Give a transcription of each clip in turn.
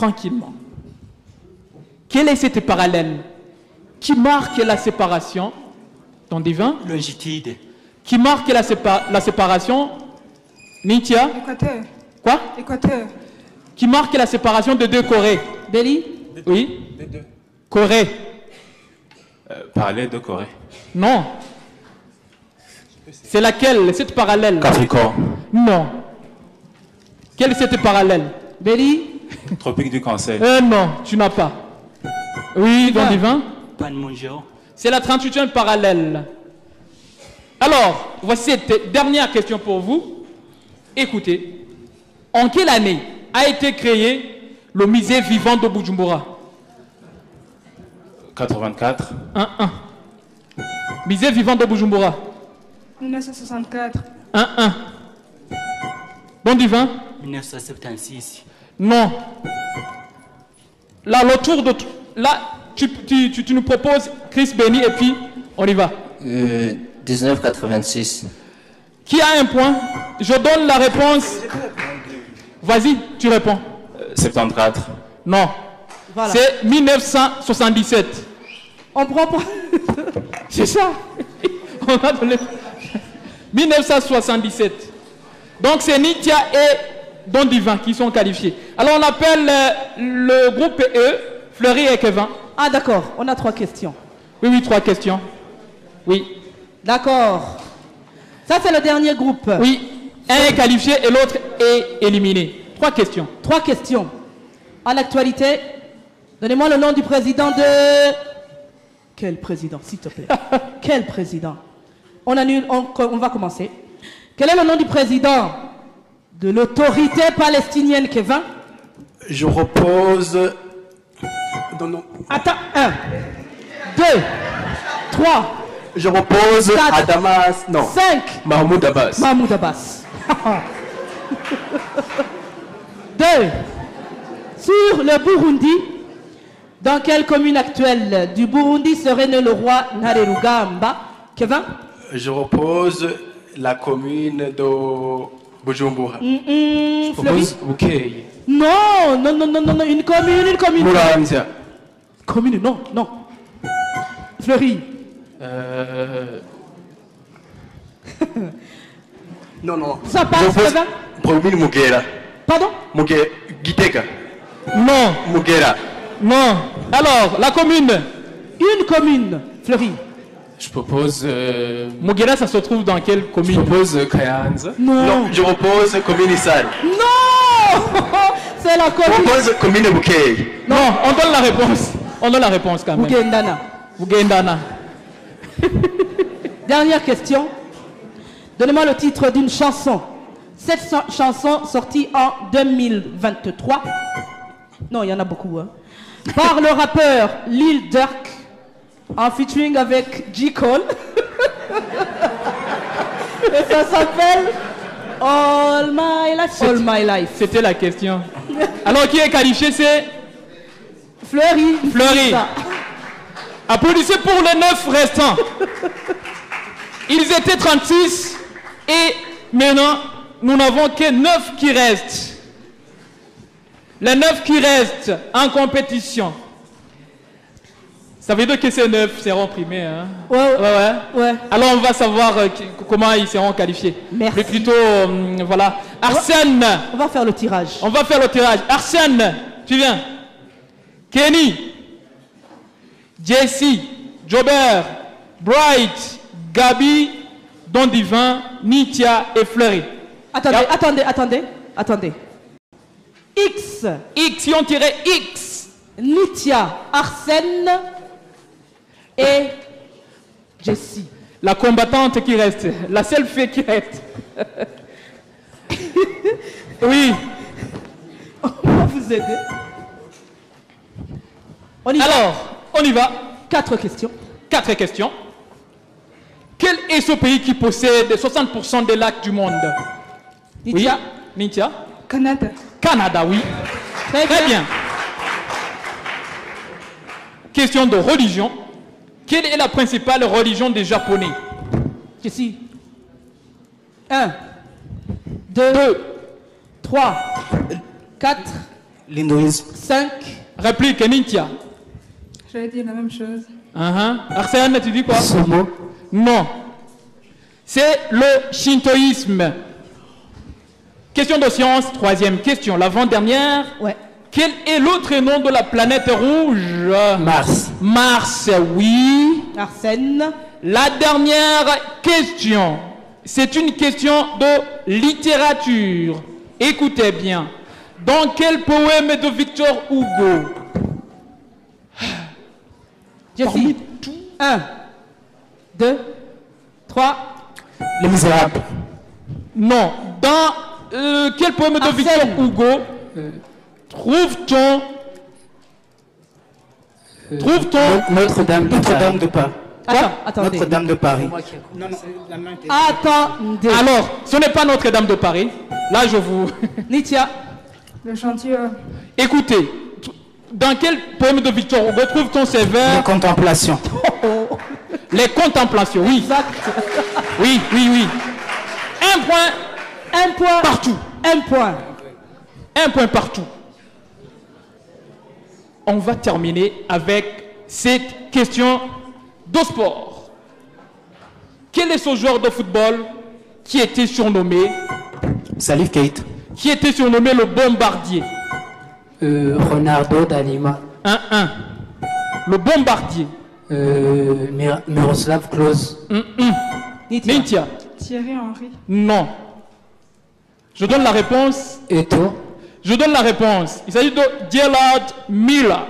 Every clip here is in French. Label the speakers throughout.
Speaker 1: tranquillement. Quel est cet parallèle qui marque la séparation, ton divin?
Speaker 2: Longitude.
Speaker 1: Qui marque la séparation, Nintia?
Speaker 3: Équateur.
Speaker 1: Quoi?
Speaker 3: Équateur.
Speaker 1: Qui marque la séparation de deux Corées?
Speaker 4: Béli?
Speaker 1: Oui? Corée.
Speaker 5: Parallèle de Corée.
Speaker 1: Non. C'est laquelle, cette parallèle?
Speaker 5: Capricorne.
Speaker 1: Non. Quelle est cette parallèle?
Speaker 4: Béli?
Speaker 5: Tropique du Cancer.
Speaker 1: Non, tu n'as pas. Oui, don divin?
Speaker 2: Panmunjom.
Speaker 1: C'est la 38e parallèle. Alors, voici cette dernière question pour vous. Écoutez, en quelle année a été créé le musée vivant de Bujumbura?
Speaker 5: 84.
Speaker 1: 1-1. Musée vivant de Bujumbura.
Speaker 3: 1964.
Speaker 1: 1-1. Don divin?
Speaker 2: 1976.
Speaker 1: Non. Là, le tour de... Là, tu nous proposes Chris Benny et puis on y va.
Speaker 6: 1986.
Speaker 1: Qui a un point? Je donne la réponse. Vas-y, tu réponds.
Speaker 5: 74.
Speaker 1: Non.
Speaker 4: Voilà.
Speaker 1: C'est 1977.
Speaker 4: On prend pas.
Speaker 1: C'est ça. On a donné... 1977. Donc c'est Nitia et Don Divin qui sont qualifiés. Alors on appelle le groupe PE, Fleury et Kevin.
Speaker 4: Ah d'accord, on a 3 questions.
Speaker 1: Oui, 3 questions. Oui.
Speaker 4: D'accord. Ça c'est le dernier groupe.
Speaker 1: Oui. Un est qualifié et l'autre est éliminé. 3 questions.
Speaker 4: 3 questions. En actualité, donnez-moi le nom du président de... Quel président, s'il te plaît? Quel président? On annule, on va commencer. Quel est le nom du président de l'autorité palestinienne, Kevin?
Speaker 7: Je repose...
Speaker 4: Attends, 1, 2, 3.
Speaker 7: Je repose
Speaker 4: 4,
Speaker 7: à Damas... Non.
Speaker 4: 5.
Speaker 7: Mahmoud Abbas.
Speaker 4: Mahmoud Abbas. 2. Sur le Burundi, dans quelle commune actuelle du Burundi serait né le roi Ntarerugamba? Kevin?
Speaker 7: Je repose la commune de Bujumbura.
Speaker 4: Fleury?
Speaker 7: Bukeye.
Speaker 4: Non, une commune.
Speaker 7: Muramvya.
Speaker 4: Commune, non. Fleury?
Speaker 7: Non.
Speaker 4: Ça passe,
Speaker 7: Je repose
Speaker 4: Kevin?
Speaker 7: commune Mugera.
Speaker 4: Pardon?
Speaker 7: Mugera. Gitega.
Speaker 1: Non.
Speaker 7: Mugera.
Speaker 1: Non. Alors, la commune.
Speaker 4: Une commune, Fleury.
Speaker 5: Je propose...
Speaker 1: Mugera, ça se trouve dans quelle
Speaker 5: Je
Speaker 1: commune?
Speaker 5: propose Kayanza.
Speaker 4: Non.
Speaker 7: Je repose commune Issal.
Speaker 4: Non. C'est la
Speaker 7: Je
Speaker 4: commune.
Speaker 7: repose commune Bukeye.
Speaker 1: Non, on donne la réponse. On donne la réponse quand même.
Speaker 4: Mugendana.
Speaker 1: Bugendana.
Speaker 4: Dernière question. Donnez-moi le titre d'une chanson. Cette chanson sortie en 2023. Non, il y en a beaucoup. Hein. Par le rappeur Lil Durk en featuring avec J. Cole. Et ça s'appelle All My Life. All My Life.
Speaker 1: C'était la question. Alors, qui est qualifié? C'est
Speaker 4: Fleury.
Speaker 1: Fleury.
Speaker 4: Ça.
Speaker 1: Applaudissez pour les 9 restants. Ils étaient 36 et maintenant, nous n'avons que 9 qui restent. Les 9 qui restent en compétition. Ça veut dire que ces 9 seront primés. Hein?
Speaker 4: Ouais.
Speaker 1: Alors, on va savoir comment ils seront qualifiés.
Speaker 4: Merci.
Speaker 1: Mais plutôt, voilà. Arsène.
Speaker 4: On va faire le tirage.
Speaker 1: On va faire le tirage. Arsène, tu viens. Kenny. Jessie, Jobert, Bright, Gabi, Don Divin, Nitia et Fleury.
Speaker 4: Attendez. X.
Speaker 1: Si on tirait X.
Speaker 4: Nitia, Arsène et Jessie.
Speaker 1: La combattante qui reste. La seule fille qui reste. Oui.
Speaker 4: On va vous aider.
Speaker 1: Alors, on y va.
Speaker 4: 4 questions.
Speaker 1: 4 questions. Quel est ce pays qui possède 60% des lacs du monde?
Speaker 4: Nitia.
Speaker 1: Oui. Nitia.
Speaker 3: Canada.
Speaker 1: Canada, oui.
Speaker 4: Très
Speaker 1: bien. Question de religion. Quelle est la principale religion des Japonais?
Speaker 4: Jessie. 1, 2, 3, 4,
Speaker 2: L'hindouisme.
Speaker 4: 5.
Speaker 1: Réplique, Nintia.
Speaker 3: J'allais dire la même chose.
Speaker 1: Arsène, tu dis quoi?
Speaker 2: Sumo.
Speaker 1: Non. C'est le shintoïsme. Question de science, troisième question. L'avant-dernière.
Speaker 4: Ouais.
Speaker 1: Quel est l'autre nom de la planète rouge?
Speaker 2: Mars.
Speaker 1: Mars, oui.
Speaker 4: Arsène.
Speaker 1: La dernière question. C'est une question de littérature. Écoutez bien. Dans quel poème de Victor Hugo?
Speaker 4: Jessie. 1, 2, 3.
Speaker 2: Les Misérables.
Speaker 1: Non. Dans quel poème de
Speaker 4: Arsène.
Speaker 1: Victor Hugo trouve-t-on
Speaker 2: Notre-Dame de Paris.
Speaker 4: Attendez.
Speaker 2: Notre-Dame de Paris.
Speaker 4: Attendez.
Speaker 1: Alors, ce n'est pas Notre-Dame de Paris. Là, je vous...
Speaker 4: Nitia.
Speaker 3: Le chantier.
Speaker 1: Écoutez, dans quel poème de Victor Hugo trouve-t-on ces
Speaker 2: Les
Speaker 1: vers?
Speaker 2: Contemplations.
Speaker 1: Les Contemplations, oui.
Speaker 4: Exact.
Speaker 1: Oui, oui, oui. Un point
Speaker 4: Un point.
Speaker 1: partout.
Speaker 4: Un point.
Speaker 1: Un point partout. On va terminer avec cette question de sport. Quel est ce joueur de football qui était surnommé
Speaker 2: Salif Keita.
Speaker 1: le bombardier?
Speaker 2: Ronaldo d'Alima.
Speaker 1: 1-1. Le bombardier.
Speaker 2: Miroslav Klose.
Speaker 4: Nitia.
Speaker 1: Nintia.
Speaker 3: Thierry Henry.
Speaker 1: Non. Je donne la réponse.
Speaker 2: Eto.
Speaker 1: Je donne la réponse. Il s'agit de Gerard Miller.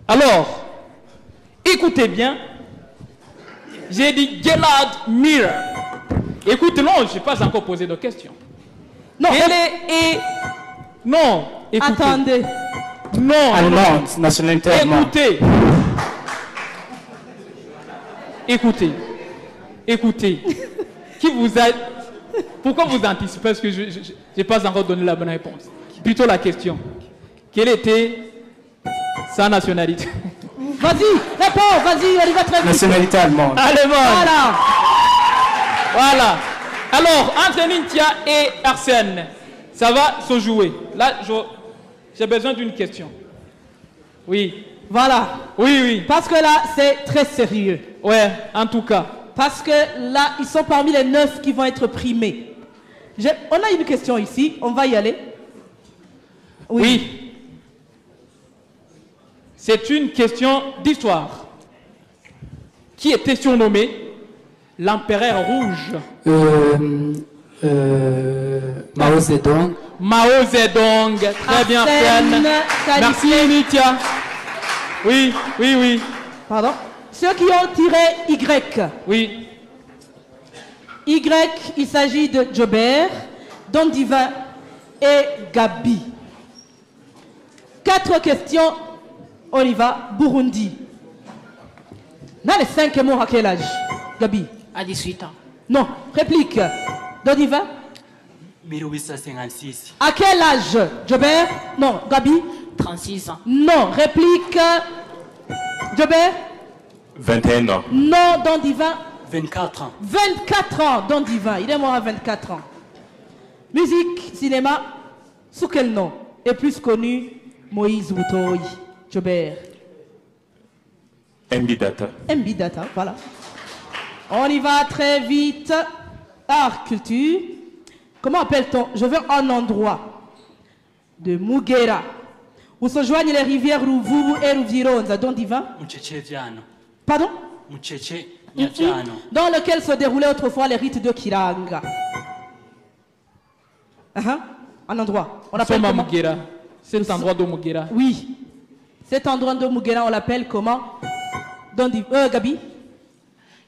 Speaker 1: Alors, écoutez bien. J'ai dit Gerard Miller. Écoutez, non, je n'ai pas encore posé de question.
Speaker 4: Non.
Speaker 1: Non, écoutez.
Speaker 4: Attendez.
Speaker 1: Non.
Speaker 2: Allemande. Nationalité allemande.
Speaker 1: Écoutez. Écoutez. Qui vous a... Pourquoi vous anticipez? Parce que je n'ai pas encore donné la bonne réponse. Plutôt la question. Quelle était sa nationalité?
Speaker 4: Vas-y, réponds, vas-y, on y va très vite.
Speaker 2: Nationalité allemande.
Speaker 1: Allemande.
Speaker 4: Voilà.
Speaker 1: Voilà. Alors, entre Nintia et Arsène, ça va se jouer. Là, j'ai besoin d'une question. Oui.
Speaker 4: Voilà.
Speaker 1: Oui, oui.
Speaker 4: Parce que là, c'est très sérieux.
Speaker 1: Ouais, en tout cas.
Speaker 4: Parce que là, ils sont parmi les 9 qui vont être primés. On a une question ici, on va y aller.
Speaker 1: Oui. C'est une question d'histoire. Qui était surnommé l'empereur rouge?
Speaker 2: Mao Zedong.
Speaker 1: Mao Zedong. Très bien, Arsène. Merci, Nitia. Oui, oui, oui.
Speaker 4: Pardon? Ceux qui ont tiré Y.
Speaker 1: Oui.
Speaker 4: Y, il s'agit de Jobert, Don Divin et Gabi. 4 questions. On y va. Burundi. Dans les 5 mots, à quel âge? Gabi.
Speaker 6: À 18 ans.
Speaker 4: Non. Réplique. Don Divin.
Speaker 2: 1856.
Speaker 4: À quel âge? Jobert. Non. Gabi.
Speaker 6: 36 ans.
Speaker 4: Non. Réplique. Jobert.
Speaker 5: 21 ans.
Speaker 4: Non. Don Divin.
Speaker 2: 24 ans.
Speaker 4: 24 ans. Don Divin. Il est mort à 24 ans. Musique, cinéma. Sous quel nom est plus connu Moïse Boutoy? Jobert.
Speaker 5: Mbidata.
Speaker 4: Mbidata, voilà. On y va très vite. Art, culture. Comment appelle-t-on? Je veux un endroit de Mugera où se joignent les rivières Ruvubu et Ruvironza, Don Divin.
Speaker 2: Muchecheviano.
Speaker 4: Pardon?
Speaker 2: Muchecheviano.
Speaker 4: Dans lequel se déroulaient autrefois les rites de Kiranga. Un endroit. On appelle
Speaker 1: Soma
Speaker 4: comment?
Speaker 1: Mugera. C'est l'endroit de Mugera.
Speaker 4: Oui. Cet endroit de Mugera, on l'appelle comment? Don Divin. Gabi?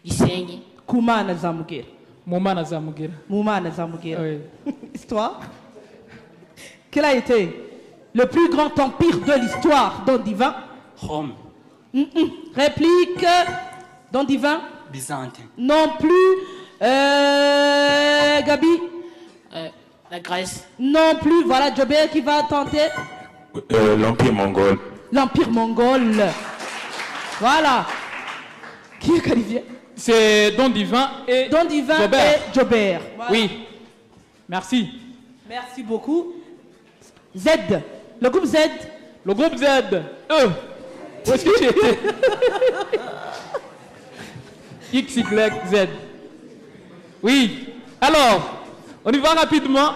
Speaker 6: Gisenyi.
Speaker 4: Kumana za Mugera.
Speaker 1: Moumana za Mugera.
Speaker 4: Moumana za Mugera.
Speaker 1: Oui.
Speaker 4: Histoire. Quel a été le plus grand empire de l'histoire, Don Divin?
Speaker 2: Rome.
Speaker 4: Réplique. Don Divin?
Speaker 2: Byzantin.
Speaker 4: Non plus. Gabi?
Speaker 6: La Grèce.
Speaker 4: Non plus. Voilà Jobert qui va tenter.
Speaker 5: L'Empire mongol.
Speaker 4: L'empire mongol. Voilà. Qui est qualifié?
Speaker 1: C'est Don Divin et
Speaker 4: Don Divin
Speaker 1: Jobert.
Speaker 4: et Jobert. Voilà.
Speaker 1: Oui. Merci.
Speaker 4: Merci beaucoup. Z. Le groupe Z.
Speaker 1: Le groupe Z. E. Où est-ce que tu étais? X, Y, Z. Oui. Alors, on y va rapidement.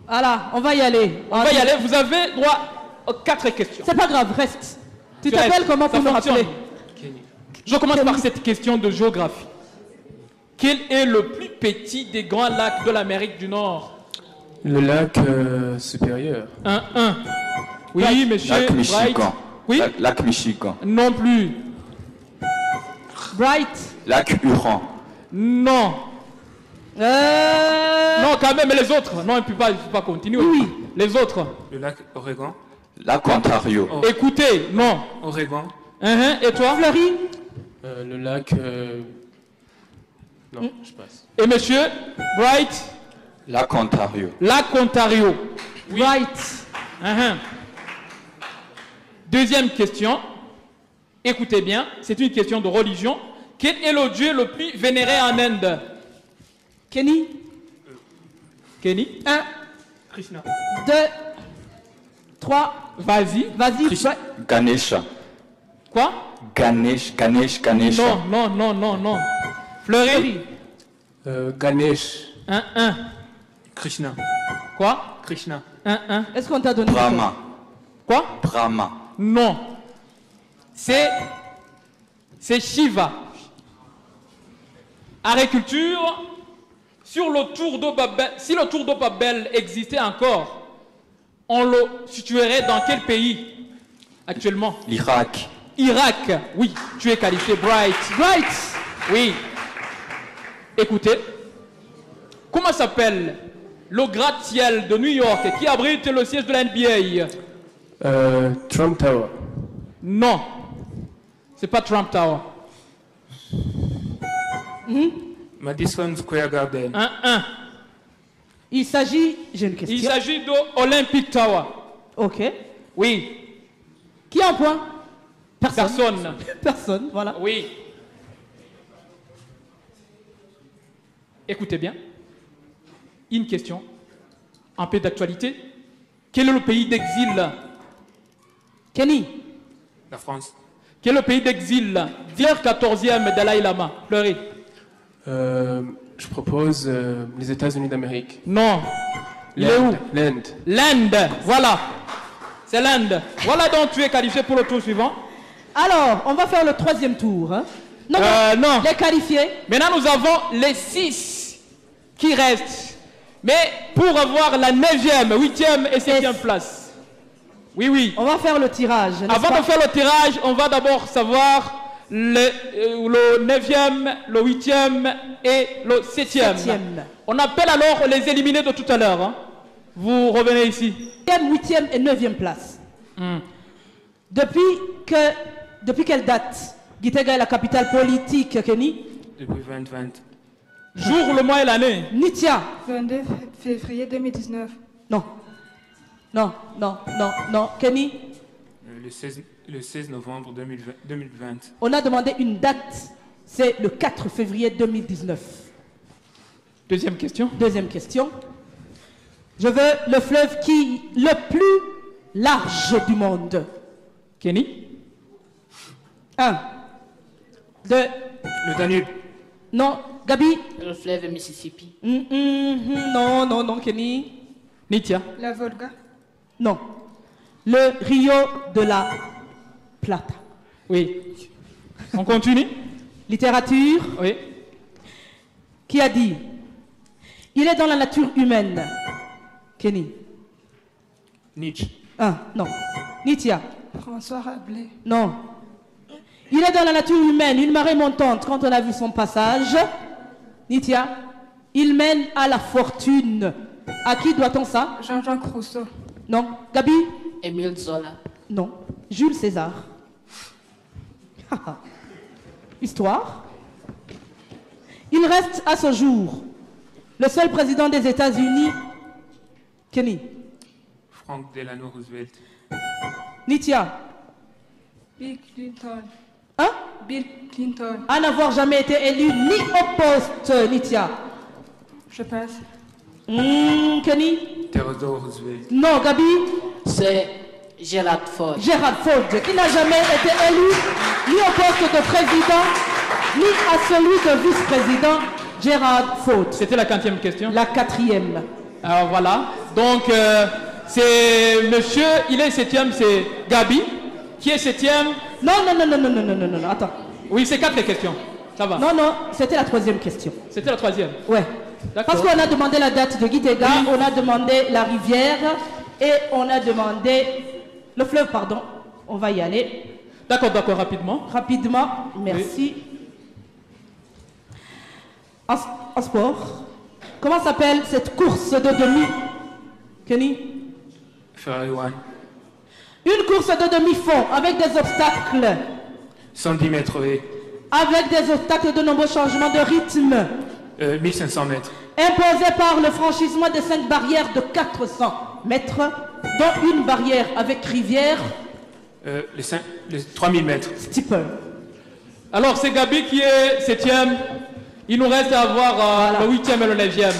Speaker 4: Voilà, on va y aller.
Speaker 1: On va y aller. Vous avez droit aux 4 questions.
Speaker 4: C'est pas grave, reste. Tu
Speaker 1: Tu restes.
Speaker 4: t'appelles comment
Speaker 1: Ça
Speaker 4: pour me
Speaker 1: fonctionne.
Speaker 4: rappeler?
Speaker 1: Je commence par cette question de géographie. Quel est le plus petit des grands lacs de l'Amérique du Nord?
Speaker 8: Le lac supérieur.
Speaker 1: 1. Oui, monsieur.
Speaker 5: Lac
Speaker 1: Bright.
Speaker 5: Michigan.
Speaker 1: Oui.
Speaker 5: Lac Michigan.
Speaker 1: Non plus.
Speaker 4: Bright.
Speaker 5: Lac Huron.
Speaker 1: Non. Non, quand même, les autres. Non, il ne peut pas continuer.
Speaker 4: Oui.
Speaker 1: Les autres.
Speaker 8: Le lac Oregon.
Speaker 5: Lac Ontario.
Speaker 1: Écoutez, non.
Speaker 8: Oregon.
Speaker 1: Et toi?
Speaker 4: Fleury.
Speaker 8: Le lac... Non, je passe.
Speaker 1: Et monsieur Bright?
Speaker 5: Lac Ontario.
Speaker 1: Lac Ontario.
Speaker 4: Bright.
Speaker 1: Deuxième question. Écoutez bien, c'est une question de religion. Quel est le dieu le plus vénéré en Inde?
Speaker 4: Kenny.
Speaker 1: Kenny?
Speaker 4: 1,
Speaker 8: Krishna.
Speaker 4: 2, 3.
Speaker 1: Vas-y.
Speaker 4: Vas-y.
Speaker 5: Ganesha.
Speaker 1: Quoi?
Speaker 5: Ganesha.
Speaker 1: Non. Fleury?
Speaker 8: Ganesh.
Speaker 1: 1.
Speaker 8: Krishna.
Speaker 1: Quoi?
Speaker 8: Krishna.
Speaker 1: 1.
Speaker 4: Est-ce qu'on t'a donné le
Speaker 5: Brahma.
Speaker 1: Quoi?
Speaker 5: Brahma.
Speaker 1: Non. C'est Shiva. Agriculture. Sur le tour de Babel, si le tour de Babel existait encore, on le situerait dans quel pays actuellement?
Speaker 5: L'Irak.
Speaker 1: Irak. Oui, tu es qualifié. Bright.
Speaker 4: Bright.
Speaker 1: Oui. Écoutez, comment s'appelle le gratte-ciel de New York qui abrite le siège de la NBA?
Speaker 8: Trump Tower.
Speaker 1: Non, c'est pas Trump Tower.
Speaker 8: Madison Square Garden.
Speaker 1: 1.
Speaker 4: Il s'agit... J'ai une question.
Speaker 1: Il s'agit de Olympic Tower.
Speaker 4: Ok.
Speaker 1: Oui.
Speaker 4: Qui a un point?
Speaker 1: Personne.
Speaker 4: Personne, voilà.
Speaker 1: Oui. Écoutez bien. Une question. Un peu d'actualité. Quel est le pays d'exil?
Speaker 4: Kenny.
Speaker 8: La France.
Speaker 1: Quel est le pays d'exil? 14e Dalai Lama. Fleury.
Speaker 8: Je propose les États-Unis d'Amérique.
Speaker 1: Non. Il est où?
Speaker 8: L'Inde.
Speaker 1: L'Inde. Voilà. C'est l'Inde. Voilà donc tu es qualifié pour le tour suivant.
Speaker 4: Alors, on va faire le 3e tour. Hein? Non. Les qualifiés.
Speaker 1: Maintenant, nous avons les 6 qui restent. Mais pour avoir la 9e, 8e et 7e place. Oui.
Speaker 4: On va faire le tirage.
Speaker 1: Avant de faire le tirage, on va d'abord savoir le 9e, le 8e et le 7e. On appelle alors les éliminés de tout à l'heure. Hein. Vous revenez ici.
Speaker 4: 8e et 9e place. Depuis quelle date Gitega est la capitale politique, Kenny?
Speaker 8: Depuis 2020.
Speaker 1: Jour, le mois et l'année.
Speaker 4: Nitia.
Speaker 3: 22 février 2019.
Speaker 4: Non. Kenny?
Speaker 8: Le 16 novembre 2020.
Speaker 4: On a demandé une date. C'est le 4 février 2019.
Speaker 1: Deuxième question.
Speaker 4: Deuxième question. Je veux le fleuve qui le plus large du monde.
Speaker 1: Kenny?
Speaker 4: 1. 2.
Speaker 8: Le Danube.
Speaker 4: Non. Gabi?
Speaker 6: Le fleuve Mississippi.
Speaker 4: Non, Kenny.
Speaker 1: Nitia?
Speaker 3: La Volga.
Speaker 4: Non. Le Rio de la Plata.
Speaker 1: Oui. On continue?
Speaker 4: Littérature.
Speaker 1: Oui.
Speaker 4: Qui a dit? Il est dans la nature humaine. Kenny?
Speaker 8: Nietzsche.
Speaker 4: 1. Non. Nitia?
Speaker 3: François Rabelais.
Speaker 4: Non. Il est dans la nature humaine, une marée montante. Quand on a vu son passage, Nitia, il mène à la fortune. À qui doit-on ça?
Speaker 3: Jean-Jacques Rousseau.
Speaker 4: Non. Gabi?
Speaker 6: Émile Zola.
Speaker 4: Non. Jules César. Histoire. Il reste à ce jour le seul président des États-Unis. Kenny?
Speaker 8: Frank Delano Roosevelt.
Speaker 4: Nitia?
Speaker 3: Bill Clinton.
Speaker 4: Hein?
Speaker 3: Bill Clinton.
Speaker 4: À n'avoir jamais été élu ni au poste, Nitia.
Speaker 3: Je passe.
Speaker 4: Kenny?
Speaker 8: Theodore Roosevelt.
Speaker 4: Non, Gabi?
Speaker 6: C'est Gerald Ford.
Speaker 4: Gerald Ford, qui n'a jamais été élu ni au poste de président, ni à celui de vice-président. Gerald Ford.
Speaker 1: C'était la 4e question.
Speaker 4: La 4e.
Speaker 1: Alors voilà. Donc, c'est monsieur, il est 7e, c'est Gabi. Qui est 7e?
Speaker 4: Non, attends.
Speaker 1: Oui, c'est 4 questions. Ça va.
Speaker 4: Non, c'était la 3e question.
Speaker 1: C'était la 3e.
Speaker 4: Ouais.
Speaker 1: D'accord.
Speaker 4: Parce qu'on a demandé la date de Gitega,
Speaker 1: Oui.
Speaker 4: on a demandé la rivière et on a demandé le fleuve, pardon. On va y aller.
Speaker 1: D'accord, rapidement.
Speaker 4: Rapidement, merci. En sport, comment s'appelle cette course de demi? Kenny?
Speaker 8: Ferrari One.
Speaker 4: Une course de demi-fond avec des obstacles.
Speaker 8: 110 mètres haies.
Speaker 4: Avec des obstacles de nombreux changements de rythme.
Speaker 8: 1500 mètres.
Speaker 4: Imposé par le franchissement de 5 barrières de 400 mètres, dont une barrière avec rivière.
Speaker 8: Les 3000 mètres.
Speaker 4: Steeple.
Speaker 1: Alors, c'est Gabi qui est 7e. Il nous reste à avoir le 8e et le 9e.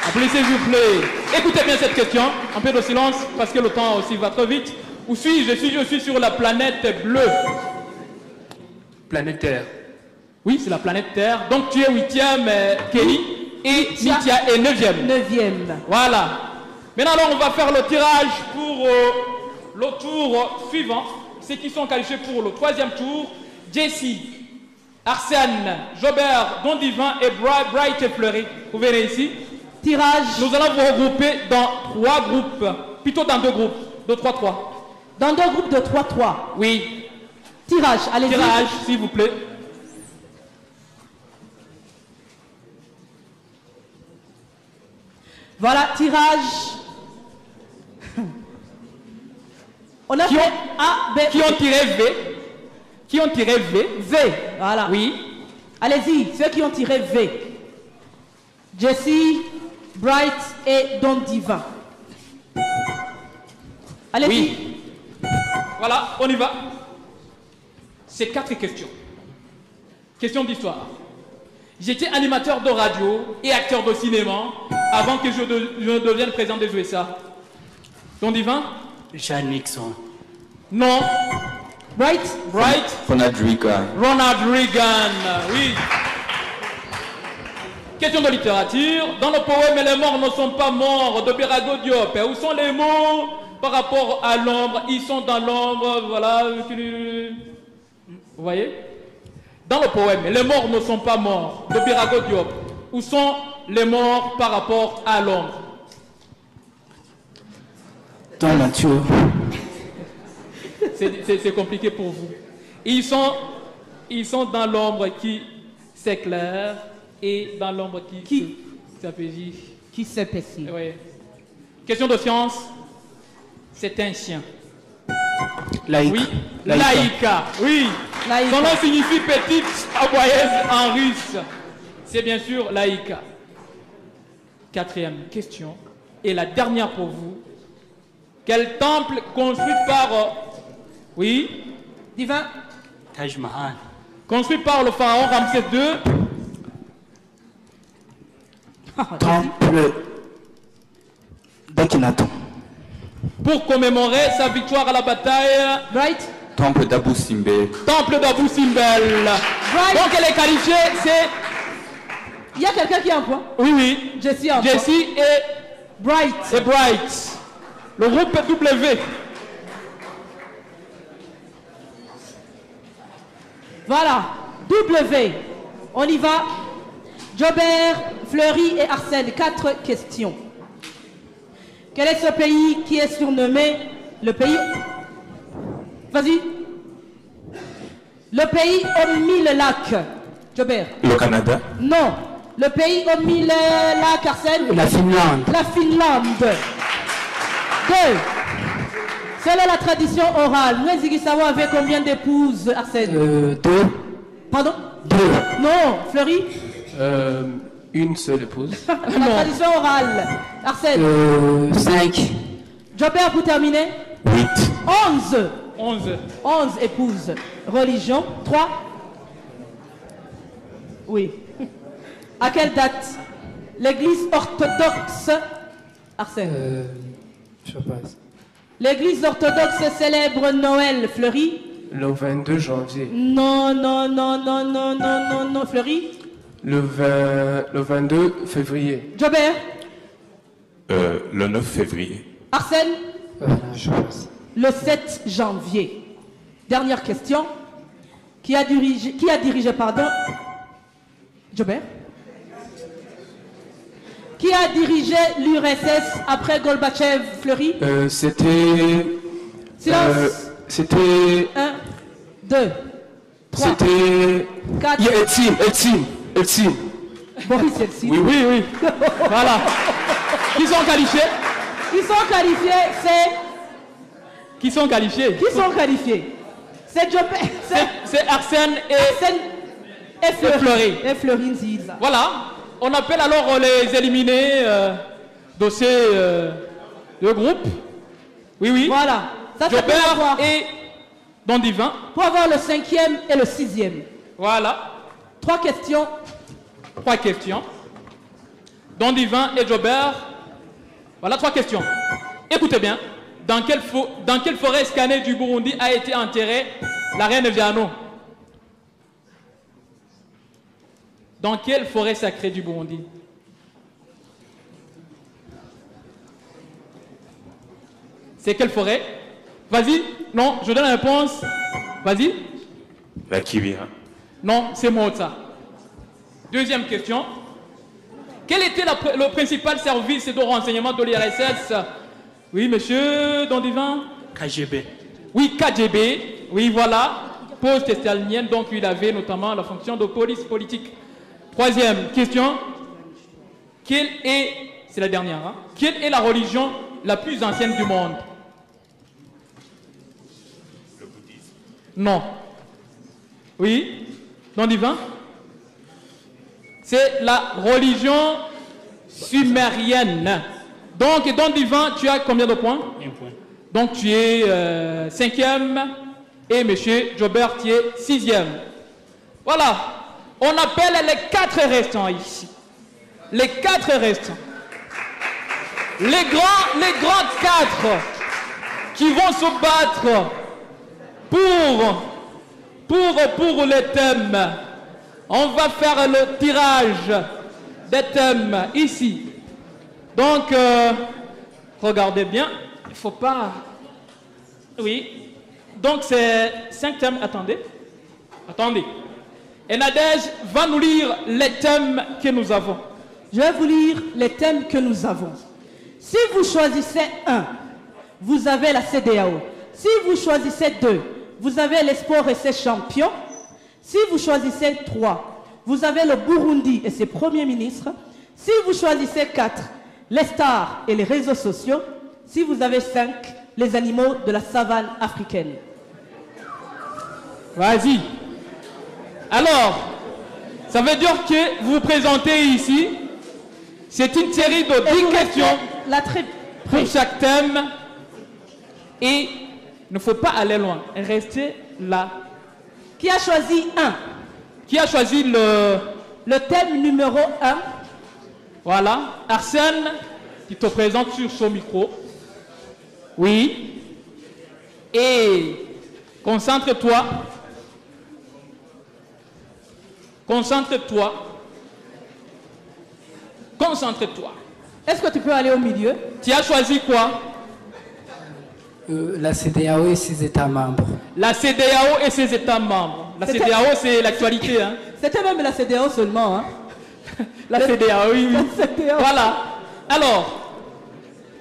Speaker 1: Applaudissez, s'il vous plaît. Écoutez bien cette question. Un peu de silence, parce que le temps aussi va trop vite. Où suis-je? Je suis sur la planète bleue.
Speaker 8: Planète Terre.
Speaker 1: Oui, c'est la planète Terre. Donc, tu es 8e, Kelly. Et Mitia est 9e.
Speaker 4: 9e.
Speaker 1: Voilà. Maintenant, alors, on va faire le tirage pour le tour suivant. Ceux qui sont qualifiés pour le 3e tour. Jessie, Arsène, Jobert, Don Divin et Bright et Fleury. Vous venez ici.
Speaker 4: Tirage.
Speaker 1: Nous allons vous regrouper dans 3 groupes. Plutôt dans 2 groupes. De 3-3.
Speaker 4: Dans 2 groupes de 3-3.
Speaker 1: Oui.
Speaker 4: Tirage, allez-y.
Speaker 1: Tirage, s'il vous plaît.
Speaker 4: Voilà, tirage. On a
Speaker 1: Qui
Speaker 4: fait
Speaker 1: ont-
Speaker 4: A, B,
Speaker 1: Qui ont tiré V? Qui ont tiré V?
Speaker 4: V. Voilà.
Speaker 1: Oui.
Speaker 4: Allez-y, ceux qui ont tiré V. Jessie, Bright et Don Divin. Allez-y.
Speaker 1: Oui. Voilà, on y va. C'est 4 questions. Question d'histoire. J'étais animateur de radio et acteur de cinéma avant que je ne devienne président des USA. Don Divin?
Speaker 2: Richard Nixon.
Speaker 1: Non.
Speaker 4: Bright.
Speaker 5: Ronald Reagan.
Speaker 1: Ronald Reagan. Oui. Question de littérature. Dans le poème, les morts ne sont pas morts de Birago Diop. Où sont les mots par rapport à l'ombre? Ils sont dans l'ombre. Voilà. Vous voyez? Dans le poème, les morts ne sont pas morts de Birago Diop. Où sont les morts par rapport à l'ombre?
Speaker 2: Dans la nature.
Speaker 1: C'est compliqué pour vous. Ils sont dans l'ombre qui s'éclaire et dans l'ombre qui s'apaisit.
Speaker 4: Qui s'épaissit.
Speaker 1: Oui. Question de science. C'est un chien.
Speaker 2: Laïka.
Speaker 1: Oui. Laïka. Oui.
Speaker 4: Laïka.
Speaker 1: Son nom signifie petite aboyeuse en russe. C'est bien sûr Laïka. 4e question. Et la dernière pour vous. Quel temple construit par... oui.
Speaker 4: Divin.
Speaker 2: Taj Mahal.
Speaker 1: Construit par le pharaon Ramsès II.
Speaker 2: Temple d'Akhenaton.
Speaker 1: Pour commémorer sa victoire à la bataille.
Speaker 4: Bright.
Speaker 5: Temple d'Abu Simbel.
Speaker 1: Temple d'Abu Simbel.
Speaker 4: Bright.
Speaker 1: Donc elle est qualifiée, c'est...
Speaker 4: Il y a quelqu'un qui a un point.
Speaker 1: Oui.
Speaker 4: Jessie a un point.
Speaker 1: Jessie et
Speaker 4: Bright.
Speaker 1: Bright. Le groupe W.
Speaker 4: Voilà. W. On y va. Jobert, Fleury et Arsène. 4 questions. Quel est ce pays qui est surnommé le pays... Vas-y. Le pays aux 1000 lacs. Jobert.
Speaker 5: Le Canada.
Speaker 4: Non. Le pays aux 1000 lacs, Arsène.
Speaker 2: La Finlande.
Speaker 4: La Finlande. 2. Selon la tradition orale, Mwezigisawa avait combien d'épouses, Arsène?
Speaker 2: 2.
Speaker 4: Pardon?
Speaker 2: 2.
Speaker 4: Non. Fleury?
Speaker 8: Une seule épouse.
Speaker 4: La tradition orale. Arsène?
Speaker 2: 5.
Speaker 4: Jobert pour terminer?
Speaker 5: 8.
Speaker 4: 11.
Speaker 1: 11.
Speaker 4: 11 épouses. Religion? 3. Oui. À quelle date L'église orthodoxe. Arsène.
Speaker 9: Je passe.
Speaker 4: L'église orthodoxe célèbre Noël, Fleury.
Speaker 8: Le 22 janvier.
Speaker 4: Non, non, non, non, non, non, non, non, Fleury.
Speaker 8: Le 22 février.
Speaker 4: Jobert.
Speaker 5: Le 9 février.
Speaker 4: Arsène.
Speaker 9: Je passe.
Speaker 4: Le 7 janvier. Dernière question. Qui a dirigé, pardon, Jobert? Qui a dirigé l'URSS après Gorbatchev, Fleury?
Speaker 8: C'était...
Speaker 4: Silence.
Speaker 8: C'était...
Speaker 4: 1, 2, 3,
Speaker 8: C'était...
Speaker 4: 4.
Speaker 8: Eltsine.
Speaker 4: Boris Yeltsin.
Speaker 1: Oui, oui, oui. Voilà. Qui sont qualifiés?
Speaker 4: Qui sont qualifiés, c'est...
Speaker 1: Qui sont qualifiés?
Speaker 4: Qui sont qualifiés? C'est Jobert.
Speaker 1: C'est Arsène et...
Speaker 4: Arsène et
Speaker 1: Fleury.
Speaker 4: Et Fleury Nziza.
Speaker 1: Voilà. On appelle alors les éliminés de ces deux groupes. Oui, oui.
Speaker 4: Voilà. Ça, c'est pour
Speaker 1: Jobert
Speaker 4: avoir,
Speaker 1: et Don Divin.
Speaker 4: pour avoir le 5e et le 6e.
Speaker 1: Voilà.
Speaker 4: 3 questions.
Speaker 1: 3 questions. Don Divin et Jobert. Voilà 3 questions. Écoutez bien. Dans quelle forêt scannée du Burundi a été enterrée la reine Viano? Dans quelle forêt sacrée du Burundi? C'est quelle forêt? Vas-y. Non, je donne la réponse. Vas-y.
Speaker 5: La Kibira.
Speaker 1: Non, c'est Motsa. Deuxième question. Quel était le principal service de renseignement de l'URSS? Oui, monsieur Don Divin.
Speaker 2: KGB.
Speaker 1: Oui, KGB. Oui, voilà. Poste stalinienne, donc il avait notamment la fonction de police politique. Troisième question. C'est la dernière, hein? Quelle est la religion la plus ancienne du monde?
Speaker 5: Le bouddhisme.
Speaker 1: Non. Oui, Don Divin? C'est la religion sumérienne. Donc, Don Divin, tu as combien de points?
Speaker 2: 1 point.
Speaker 1: Donc, tu es 5e et monsieur Jobert, tu es 6e. Voilà. On appelle les 4 restants ici. Les 4 restants. Les grands 4 qui vont se battre pour les thèmes. On va faire le tirage des thèmes ici. Donc, regardez bien. Il ne faut pas... Oui. Donc, c'est 5 thèmes. Attendez. Et Nadège va nous lire les thèmes que nous avons.
Speaker 4: Je vais vous lire les thèmes que nous avons. Si vous choisissez 1, vous avez la CEDEAO. Si vous choisissez 2, vous avez les sports et ses champions. Si vous choisissez 3, vous avez le Burundi et ses premiers ministres. Si vous choisissez 4, les stars et les réseaux sociaux. Si vous avez 5, les animaux de la savane africaine.
Speaker 1: Vas-y. Alors, ça veut dire que vous vous présentez ici. C'est une série de 10 questions pour chaque thème. Et il ne faut pas aller loin. Restez là.
Speaker 4: Qui a choisi 1?
Speaker 1: Qui a choisi
Speaker 4: le thème numéro 1?
Speaker 1: Voilà. Arsène, qui te présente sur son micro. Oui. Et concentre-toi. Concentre-toi. Concentre-toi.
Speaker 4: Est-ce que tu peux aller au milieu?
Speaker 1: Tu as choisi quoi?
Speaker 9: La CEDEAO et ses États membres.
Speaker 1: La CEDEAO et ses États membres. La CEDEAO, c'est l'actualité. Hein?
Speaker 4: C'était même la CEDEAO seulement. Hein?
Speaker 1: La CEDEAO, oui, oui.
Speaker 4: La CEDEAO.
Speaker 1: Voilà. Alors,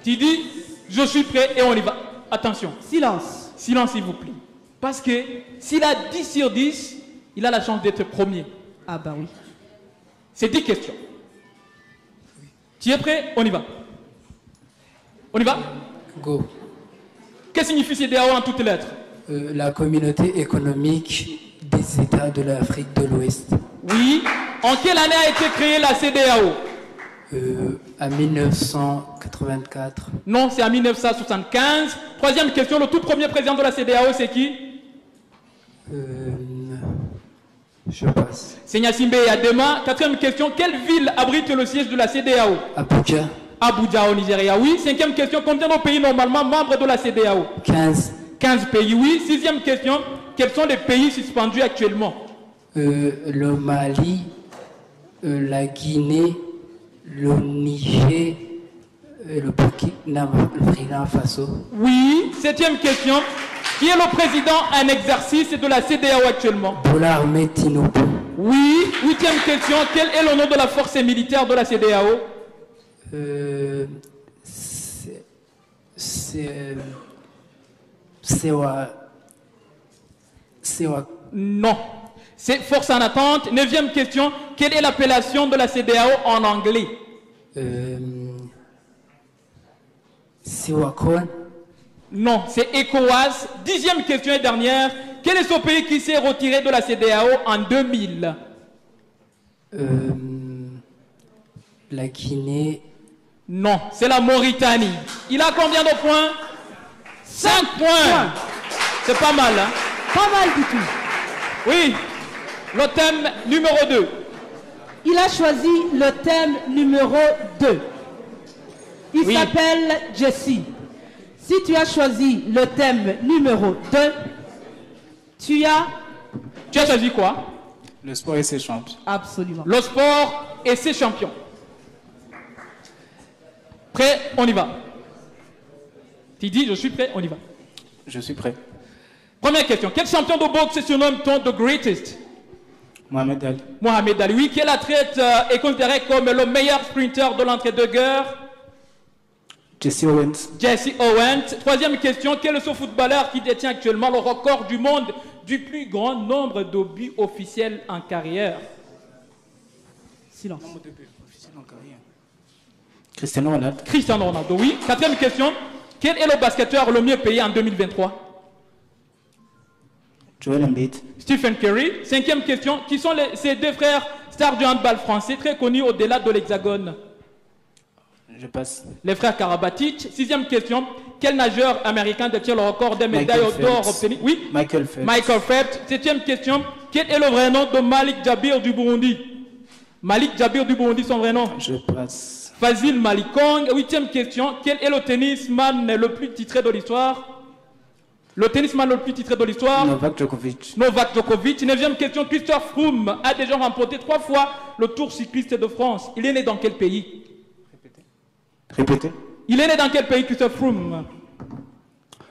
Speaker 1: tu dis, je suis prêt et on y va. Attention.
Speaker 4: Silence.
Speaker 1: Silence, s'il vous plaît. Parce que s'il a 10 sur 10, il a la chance d'être premier.
Speaker 4: Ah ben oui.
Speaker 1: C'est 10 questions. Tu es prêt? On y va. On y va?
Speaker 9: Go.
Speaker 1: Que signifie CEDEAO en toutes lettres?
Speaker 9: La communauté économique des États de l'Afrique de l'Ouest.
Speaker 1: Oui. En quelle année a été créée la CEDEAO?
Speaker 9: À 1984.
Speaker 1: Non, c'est en 1975. Troisième question, le tout premier président de la CEDEAO, c'est qui?
Speaker 9: Je passe.
Speaker 1: Seigneur Simbe et Adema. Quatrième question, quelle ville abrite le siège de la CEDEAO?
Speaker 9: Abuja.
Speaker 1: Abuja au Nigeria, oui. Cinquième question, combien de pays normalement membres de la CEDEAO?
Speaker 9: 15.
Speaker 1: 15 pays, oui. Sixième question, quels sont les pays suspendus actuellement?
Speaker 9: Le Mali, la Guinée, le Niger, le Burkina Faso.
Speaker 1: Oui. Septième question, qui est le président en exercice de la CEDEAO actuellement?
Speaker 9: Bola Ahmed Tinubu.
Speaker 1: Oui. Huitième question, quel est le nom de la force militaire de la CEDEAO? Non. C'est force en attente. Neuvième question, quelle est l'appellation de la CEDEAO en anglais?
Speaker 9: Sewakon.
Speaker 1: Non, c'est ECOWAS. Dixième question et dernière, quel est ce pays qui s'est retiré de la CEDEAO en 2000?
Speaker 9: La Guinée.
Speaker 1: Non, c'est la Mauritanie. Il a combien de points? 5 points. C'est pas mal, hein?
Speaker 4: Pas mal du tout.
Speaker 1: Oui. Le thème numéro 2.
Speaker 4: Il a choisi le thème numéro 2. Il
Speaker 1: Oui.
Speaker 4: s'appelle Jesse. Si tu as choisi le thème numéro 2, tu as
Speaker 1: choisi quoi?
Speaker 10: Le sport et ses champions.
Speaker 4: Absolument.
Speaker 1: Le sport et ses champions. Prêt? On y va. Tu dis, je suis prêt, on y va.
Speaker 10: Je suis prêt.
Speaker 1: Première question. Quel champion de boxe surnomme-t-on The Greatest?
Speaker 10: Mohamed Ali.
Speaker 1: Mohamed Ali. Oui. Quel athlète est considéré comme le meilleur sprinter de l'entre-deux-guerres?
Speaker 10: Jesse Owens.
Speaker 1: Jesse Owens. Troisième question. Quel est ce footballeur qui détient actuellement le record du monde du plus grand nombre de buts officiels en carrière?
Speaker 4: Silence.
Speaker 10: Nombre de buts officiels en carrière. Cristiano Ronaldo.
Speaker 1: Cristiano Ronaldo, oui. Quatrième question. Quel est le basketteur le mieux payé en 2023?
Speaker 10: Joel Embiid.
Speaker 1: Stephen Curry. Cinquième question. Qui sont ces deux frères stars du handball français très connus au-delà de l'Hexagone?
Speaker 10: Je passe.
Speaker 1: Les frères Karabatic. Sixième question. Quel nageur américain détient le record des médailles d'or obtenues? Oui.
Speaker 10: Michael Phelps.
Speaker 1: Michael Phelps. Septième question. Quel est le vrai nom de Malik Jabir du Burundi? Malik Jabir du Burundi, son vrai nom?
Speaker 10: Je passe.
Speaker 1: Fazil Malikong. Huitième question. Quel est le tennisman le plus titré de l'histoire? Le tennisman le plus titré de l'histoire?
Speaker 10: Novak Djokovic.
Speaker 1: Novak Djokovic. Neuvième question. Christophe Froome a déjà remporté 3 fois le Tour cycliste de France. Il est né dans quel pays?
Speaker 10: Répétez.
Speaker 1: Il est né dans quel pays, Christophe Froome?